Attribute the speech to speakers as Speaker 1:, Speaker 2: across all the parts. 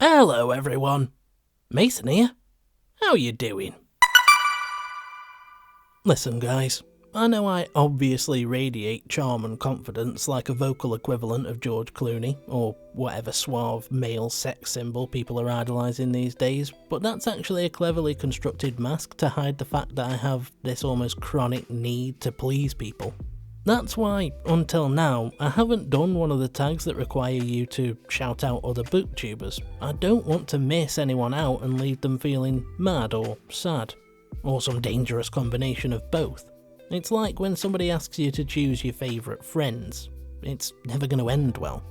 Speaker 1: Hello everyone, Mason here. How you doing? Listen guys, I know I obviously radiate charm and confidence like a vocal equivalent of George Clooney, or whatever suave male sex symbol people are idolising these days, but that's actually a cleverly constructed mask to hide the fact that I have this almost chronic need to please people. That's why, until now, I haven't done one of the tags that require you to shout out other booktubers. I don't want to miss anyone out and leave them feeling mad or sad, or some dangerous combination of both. It's like when somebody asks you to choose your favourite friends. It's never going to end well.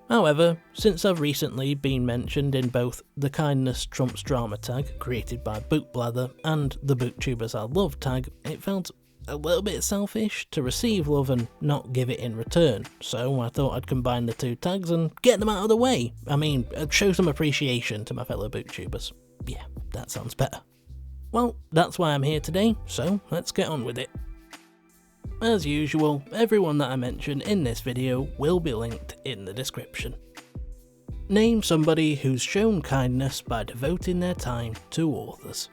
Speaker 1: However, since I've recently been mentioned in both the Kindness Trumps Drama tag, created by Bookblather, and the Booktubers I Love tag, it felt a little bit selfish to receive love and not give it in return, so I thought I'd combine the two tags and get them out of the way. I mean, show some appreciation to my fellow booktubers. Yeah, that sounds better. Well, that's why I'm here today, so let's get on with it. As usual, everyone that I mention in this video will be linked in the description. Name somebody who's shown kindness by devoting their time to authors.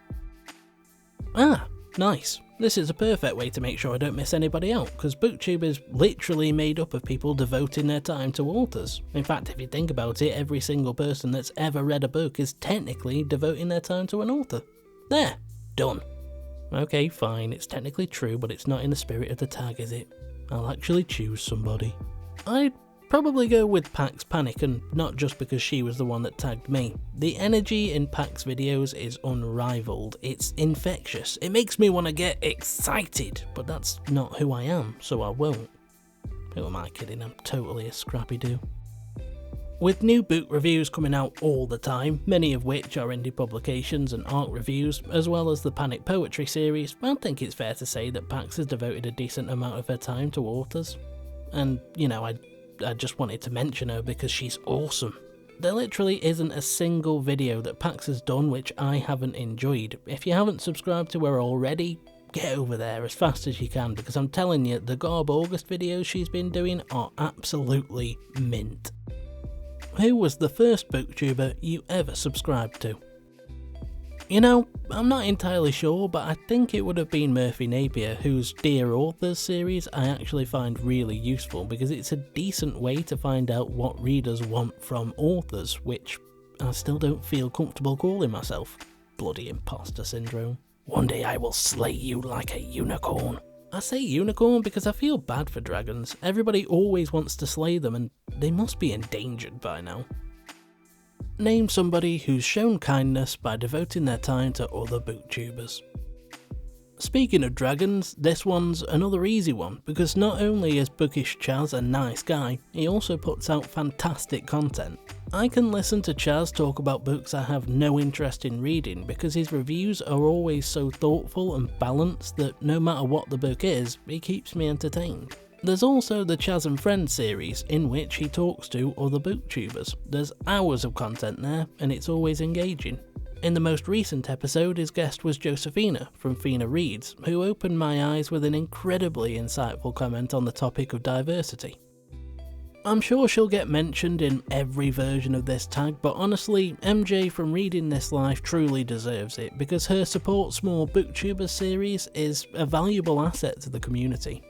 Speaker 1: Ah, nice. This is a perfect way to make sure I don't miss anybody out, because Booktube is literally made up of people devoting their time to authors. In fact, if you think about it, every single person that's ever read a book is technically devoting their time to an author. There, done. Okay, fine, it's technically true, but it's not in the spirit of the tag, is it? I'll actually choose somebody. I'd probably go with Pax Panic, and not just because she was the one that tagged me. The energy in Pax videos is unrivaled, it's infectious, it makes me want to get excited, but that's not who I am, so I won't. Who am I kidding, I'm totally a scrappy-doo. With new book reviews coming out all the time, many of which are indie publications and art reviews, as well as the Panic Poetry series, I think it's fair to say that Pax has devoted a decent amount of her time to authors. And, you know, I just wanted to mention her because she's awesome. There literally isn't a single video that Pax has done which I haven't enjoyed. If you haven't subscribed to her already, get over there as fast as you can, because I'm telling you, the Garb August videos she's been doing are absolutely mint. Who was the first booktuber you ever subscribed to? You know, I'm not entirely sure, but I think it would have been Murphy Napier, whose Dear Authors series I actually find really useful because it's a decent way to find out what readers want from authors, which I still don't feel comfortable calling myself. Bloody imposter syndrome. One day I will slay you like a unicorn. I say unicorn because I feel bad for dragons. Everybody always wants to slay them and they must be endangered by now. Name somebody who's shown kindness by devoting their time to other booktubers. Speaking of dragons, this one's another easy one, because not only is Bookish Chaz a nice guy, he also puts out fantastic content. I can listen to Chaz talk about books I have no interest in reading because his reviews are always so thoughtful and balanced that no matter what the book is, he keeps me entertained. There's also the Chaz and Friends series, in which he talks to other booktubers. There's hours of content there, and it's always engaging. In the most recent episode, his guest was Josephina from Fina Reads, who opened my eyes with an incredibly insightful comment on the topic of diversity. I'm sure she'll get mentioned in every version of this tag, but honestly, MJ from Reading This Life truly deserves it, because her Support Small Booktubers series is a valuable asset to the community.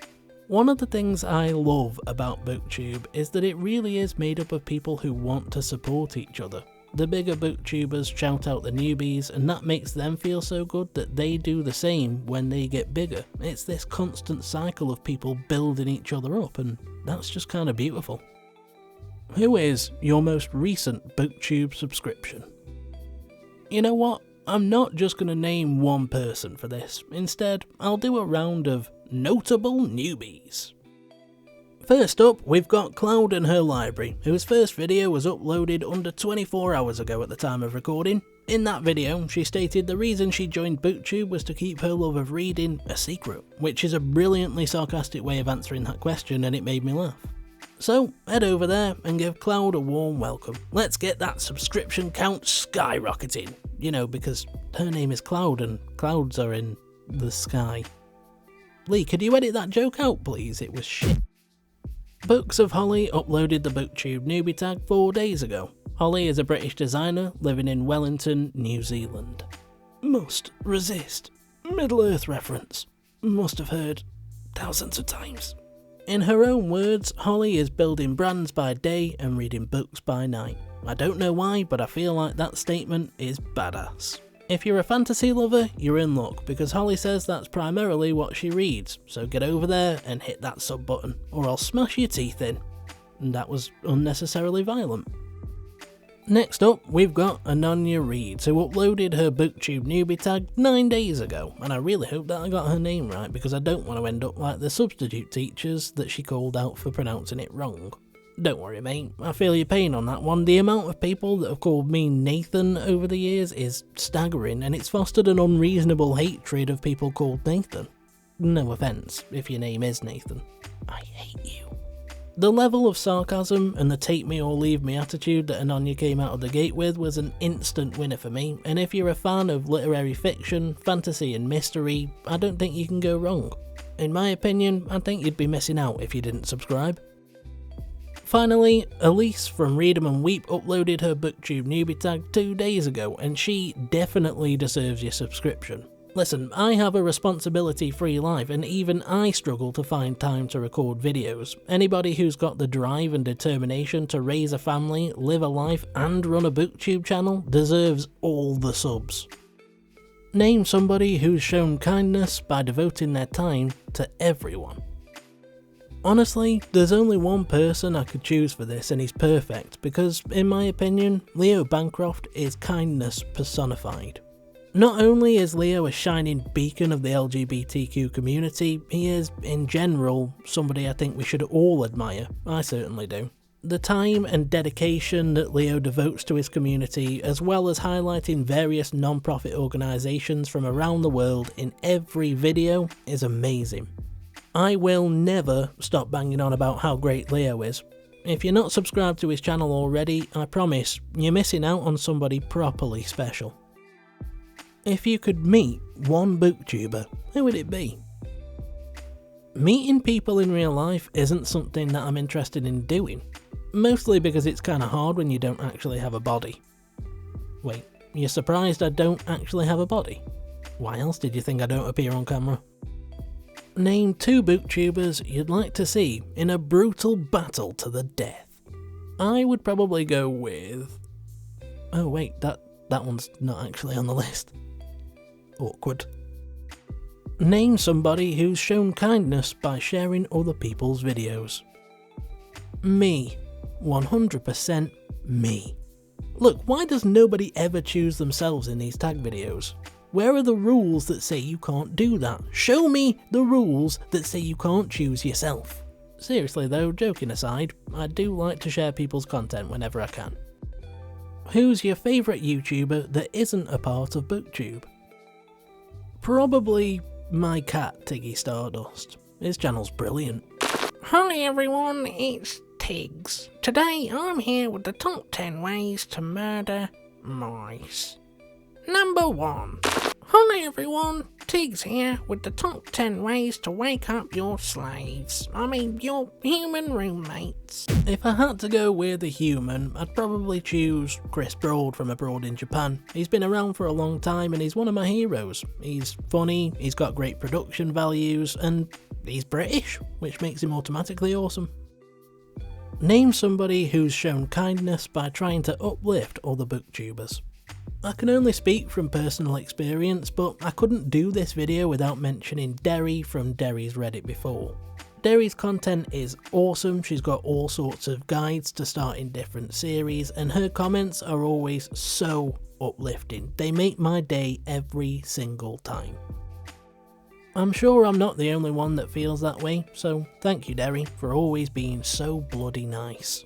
Speaker 1: One of the things I love about Booktube is that it really is made up of people who want to support each other. The bigger booktubers shout out the newbies, and that makes them feel so good that they do the same when they get bigger. It's this constant cycle of people building each other up, and that's just kind of beautiful. Who is your most recent Booktube subscription? You know what? I'm not just going to name one person for this. Instead, I'll do a round of notable newbies. First up, we've got Cloud and her library, whose first video was uploaded under 24 hours ago at the time of recording. In that video, she stated the reason she joined Booktube was to keep her love of reading a secret, which is a brilliantly sarcastic way of answering that question, and it made me laugh. So, head over there and give Cloud a warm welcome. Let's get that subscription count skyrocketing. You know, because her name is Cloud and clouds are in the sky. Lee, could you edit that joke out, please? It was shit. Books of Holly uploaded the Booktube newbie tag 4 days ago. Holly is a British designer living in Wellington, New Zealand. Must resist. Middle-earth reference. Must have heard thousands of times. In her own words, Holly is building brands by day and reading books by night. I don't know why, but I feel like that statement is badass. If you're a fantasy lover, you're in luck, because Holly says that's primarily what she reads, so get over there and hit that sub button, or I'll smash your teeth in. And that was unnecessarily violent. Next up, we've got Ananya Reads, who uploaded her Booktube newbie tag 9 days ago, and I really hope that I got her name right because I don't want to end up like the substitute teachers that she called out for pronouncing it wrong. Don't worry mate, I feel your pain on that one. The amount of people that have called me Nathan over the years is staggering, and it's fostered an unreasonable hatred of people called Nathan. No offence if your name is Nathan. I hate you. The level of sarcasm and the take me or leave me attitude that Ananya came out of the gate with was an instant winner for me, and if you're a fan of literary fiction, fantasy and mystery, I don't think you can go wrong. In my opinion, I think you'd be missing out if you didn't subscribe. Finally, Elise from Read 'em and Weep uploaded her Booktube newbie tag 2 days ago, and she definitely deserves your subscription. Listen, I have a responsibility-free life, and even I struggle to find time to record videos. Anybody who's got the drive and determination to raise a family, live a life, and run a Booktube channel deserves all the subs. Name somebody who's shown kindness by devoting their time to everyone. Honestly, there's only one person I could choose for this, and he's perfect, because, in my opinion, Leo Bancroft is kindness personified. Not only is Leo a shining beacon of the LGBTQ community, he is, in general, somebody I think we should all admire. I certainly do. The time and dedication that Leo devotes to his community, as well as highlighting various non-profit organisations from around the world in every video, is amazing. I will never stop banging on about how great Leo is. If you're not subscribed to his channel already, I promise, you're missing out on somebody properly special. If you could meet one booktuber, who would it be? Meeting people in real life isn't something that I'm interested in doing, mostly because it's kinda hard when you don't actually have a body. Wait, you're surprised I don't actually have a body? Why else did you think I don't appear on camera? Name 2 booktubers you'd like to see in a brutal battle to the death. I would probably go with... Oh wait, that one's not actually on the list. Awkward. Name somebody who's shown kindness by sharing other people's videos. Me. 100% me. Look, why does nobody ever choose themselves in these tag videos? Where are the rules that say you can't do that? Show me the rules that say you can't choose yourself. Seriously though, joking aside, I do like to share people's content whenever I can. Who's your favourite YouTuber that isn't a part of Booktube? Probably my cat, Tiggy Stardust. His channel's brilliant.
Speaker 2: Hi everyone, it's Tiggs. Today I'm here with the top 10 ways to murder mice. Number 1. Hi everyone, Tiggs here with the top 10 ways to wake up your slaves. I mean, your human roommates.
Speaker 1: If I had to go with a human, I'd probably choose Chris Broad from abroad in Japan. He's been around for a long time and he's one of my heroes. He's funny, he's got great production values, and he's British, which makes him automatically awesome. Name somebody who's shown kindness by trying to uplift other booktubers. I can only speak from personal experience, but I couldn't do this video without mentioning Derry from Derry's Reddit before. Derry's content is awesome, she's got all sorts of guides to start in different series, and her comments are always so uplifting. They make my day every single time. I'm sure I'm not the only one that feels that way, so thank you Derry for always being so bloody nice.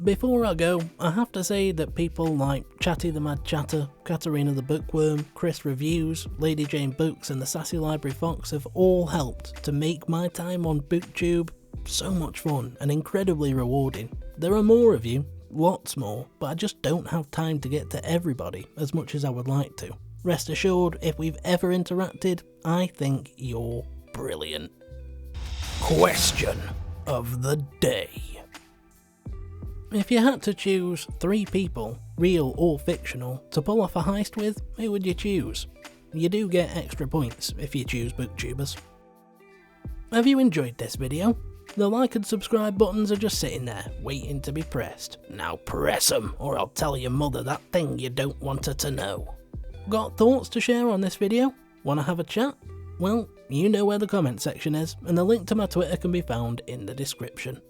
Speaker 1: Before I go, I have to say that people like Chatty the Mad Chatter, Katarina the Bookworm, Chris Reviews, Lady Jane Books and the Sassy Library Fox have all helped to make my time on Booktube so much fun and incredibly rewarding. There are more of you, lots more, but I just don't have time to get to everybody as much as I would like to. Rest assured, if we've ever interacted, I think you're brilliant. Question of the day. If you had to choose 3 people, real or fictional, to pull off a heist with, who would you choose? You do get extra points if you choose Booktubers. Have you enjoyed this video? The like and subscribe buttons are just sitting there, waiting to be pressed. Now press them, or I'll tell your mother that thing you don't want her to know. Got thoughts to share on this video? Wanna have a chat? Well, you know where the comment section is, and the link to my Twitter can be found in the description.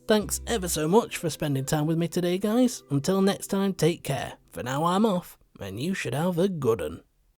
Speaker 1: Thanks ever so much for spending time with me today, guys. Until next time, take care. For now I'm off, and you should have a good one.